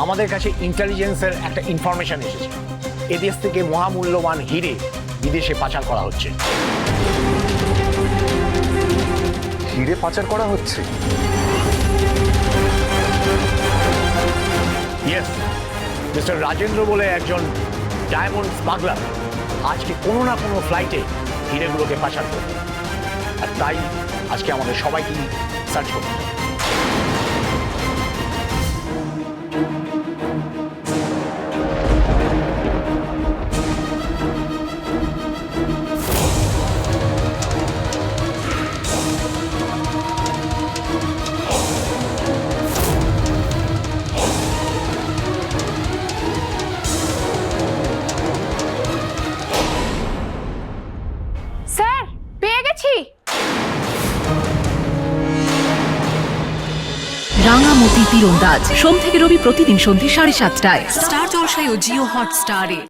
আমাদের কাছে ইন্টেলিজেন্সের একটা ইনফরমেশন এসেছে, এদেশ থেকে মহামূল্যবান হিরে বিদেশে পাচার করা হচ্ছে। হিরে পাচার করা হচ্ছে? ইয়েস, মিস্টার রাজেন্দ্র বলে একজন ডায়মন্ড স্মাগলার আজকে কোনো না কোনো ফ্লাইটে হিরেগুলোকে পাচার করবে, আর তাই আজকে আমাদের সবাইকে সার্চ করতে হবে। স্যার, পেয়ে গেছি। রাঙামতি তীরন্দাজ সোম থেকে রবি প্রতিদিন সন্ধ্যে 7:30টায় স্টার জলসায় ও জিও হটস্টারে।